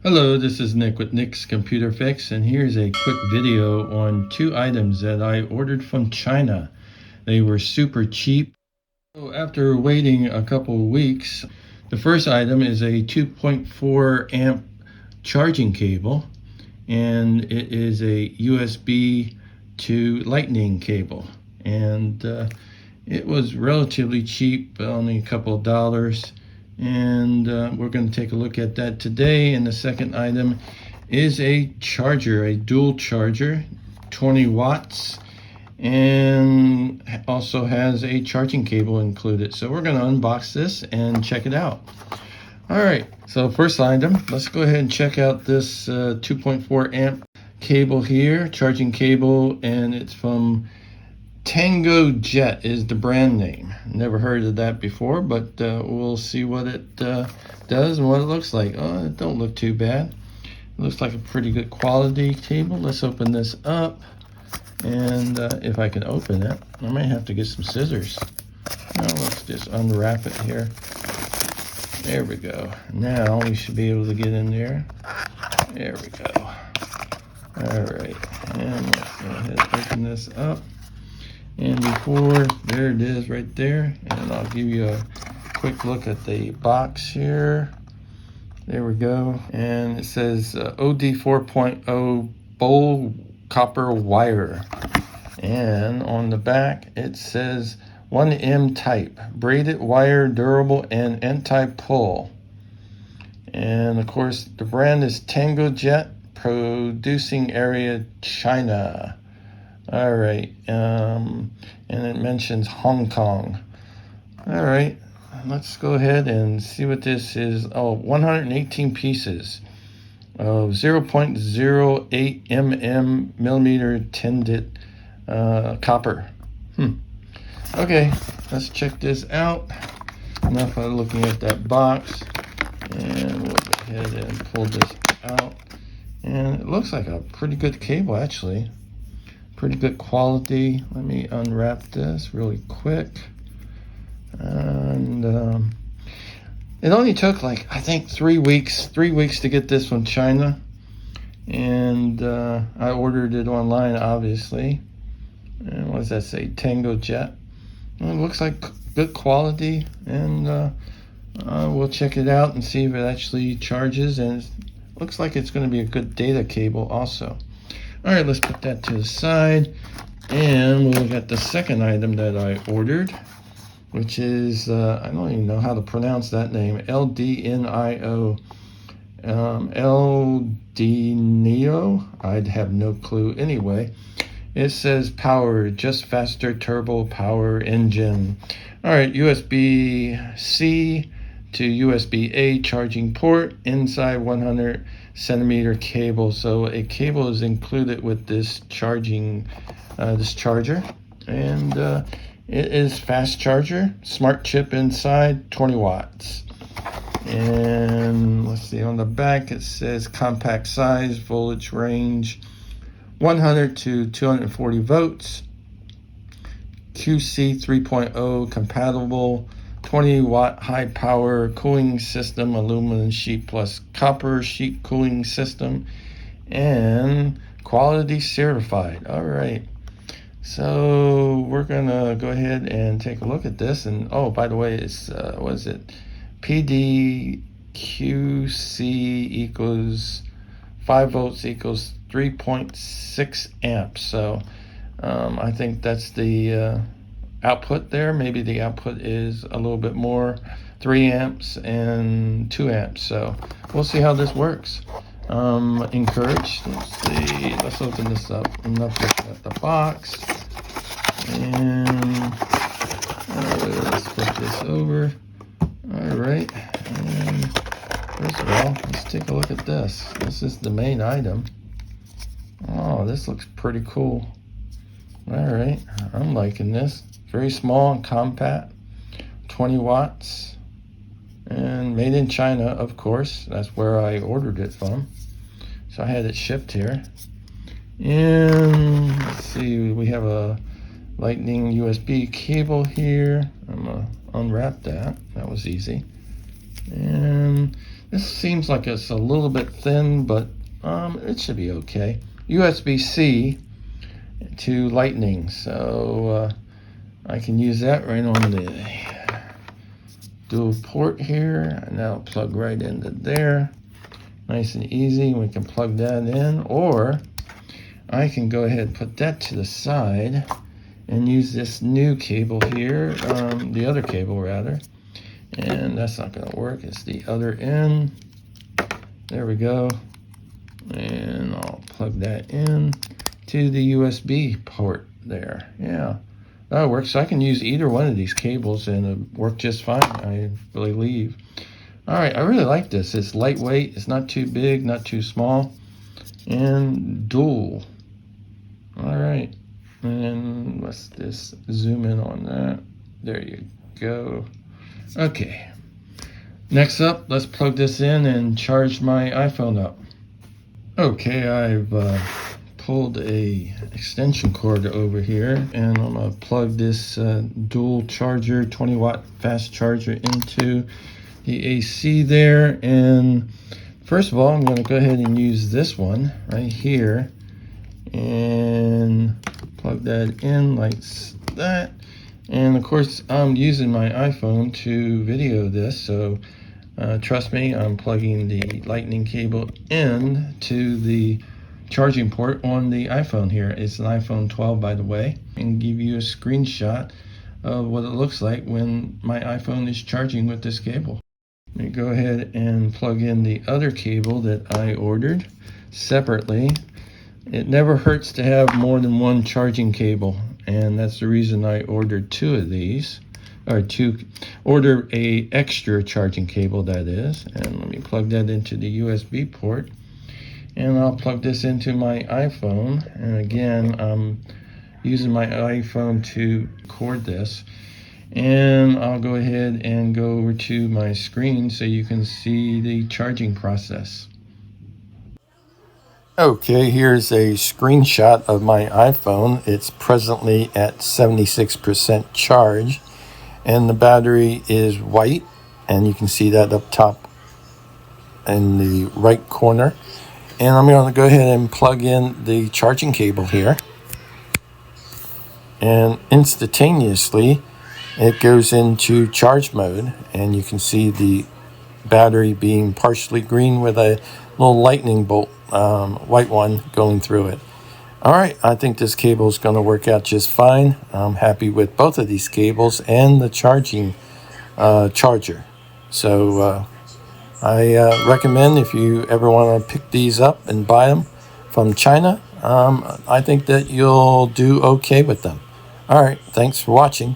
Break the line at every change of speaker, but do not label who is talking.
Hello, this is Nick with Nick's Computer Fix, and here's a quick video on two items that I ordered from China. They were super cheap. So after waiting a couple of weeks, the first item is a 2.4 amp charging cable, and it is a USB to Lightning cable. And it was relatively cheap, only a couple of dollars. And we're going to take a look at that today. And the second item is a charger, a dual charger, 20 watts, and also has a charging cable included. So we're going to unbox this and check it out. All right, so first item, let's go ahead and check out this 2.4 amp cable here, charging cable, and it's from Tango Jet is the brand name. Never heard of that before, but we'll see what it does and what it looks like. Oh, it don't look too bad. It looks like a pretty good quality cable. Let's open this up, and if I can open it, I might have to get some scissors. Now let's just unwrap it here. There we go. Now we should be able to get in there. There we go. All right, and let's go ahead and open this up. And before, there it is right there. And I'll give you a quick look at the box here. There we go. And it says OD 4.0 bowl copper wire. And on the back, it says 1M type, braided wire, durable and anti-pull. And of course, the brand is Tango Jet, producing area China. All right, and it mentions Hong Kong. All right, let's go ahead and see what this is. Oh, 118 pieces of 0.08 millimeter tinted copper. Okay, let's check this out. Enough of looking at that box, and we'll go ahead and pull this out. And it looks like a pretty good cable, actually. Pretty good quality. Let me unwrap this really quick. And it only took I think 3 weeks to get this from China. And I ordered it online, obviously. And what does that say? Tango Jet. Well, it looks like good quality, and we'll check it out and see if it actually charges. And it looks like it's going to be a good data cable also. All right, let's put that to the side, and we'll look at the second item that I ordered, which is, I don't even know how to pronounce that name, LDNIO. LDNIO? I'd have no clue. Anyway, it says power, just faster turbo power engine. All right, USB-C to USB-A charging port, inside 100 centimeter cable. So a cable is included with this charging, this charger, and it is fast charger, smart chip inside, 20 watts. And let's see, on the back it says compact size, voltage range 100 to 240 volts, QC 3.0 compatible, 20 watt high power cooling system, aluminum sheet plus copper sheet cooling system, and quality certified. All right, so we're gonna go ahead and take a look at this. And oh, by the way, it's what is it? PDQC equals 5 volts equals 3.6 amps. So I think that's the output there. Maybe the output is a little bit more, 3 amps and 2 amps. So we'll see how this works. Encouraged. Let's see, let's open this up. Enough looking at the box, and let's flip this over. All right, and first of all, let's take a look at this. This is the main item. Oh, this looks pretty cool. All right, I'm liking this. Very small and compact, 20 watts, and made in China, of course. That's where I ordered it from. So I had it shipped here. And let's see, we have a Lightning USB cable here. I'm gonna unwrap that. That was easy. And This seems like it's a little bit thin, but it should be okay. USB-C to Lightning, so I can use that right on the dual port here, and that'll plug right into there. Nice and easy. We can plug that in, or I can go ahead and put that to the side and use this new cable here, the other cable rather, and that's not going to work. It's the other end. There we go, and I'll plug that in to the USB port there. Yeah, that'll work. So I can use either one of these cables and it'll work just fine, I believe. All right, I really like this. It's lightweight, it's not too big, not too small, and dual. All right, and let's just zoom in on that. There you go. Okay, next up, let's plug this in and charge my iPhone up. Okay, I've pulled a extension cord over here, and I'm gonna plug this dual charger, 20-watt fast charger into the AC there. And first of all, I'm going to go ahead and use this one right here and plug that in like that. And of course, I'm using my iPhone to video this, so trust me, I'm plugging the lightning cable in to the charging port on the iPhone here. It's an iPhone 12, by the way, and give you a screenshot of what it looks like when my iPhone is charging with this cable. Let me go ahead and plug in the other cable that I ordered separately. It never hurts to have more than one charging cable, and that's the reason I ordered two of these, or order a extra charging cable, that is. And let me plug that into the USB port, and I'll plug this into my iPhone. And again, I'm using my iPhone to record this. And I'll go ahead and go over to my screen so you can see the charging process. Okay, here's a screenshot of my iPhone. It's presently at 76% charge, and the battery is white, and you can see that up top in the right corner. And I'm going to go ahead and plug in the charging cable here, and instantaneously it goes into charge mode, and you can see the battery being partially green with a little lightning bolt, white one, going through it. All right, I think this cable is going to work out just fine. I'm happy with both of these cables and the charging charger. So I recommend, if you ever want to pick these up and buy them from China, I think that you'll do okay with them. All right, thanks for watching.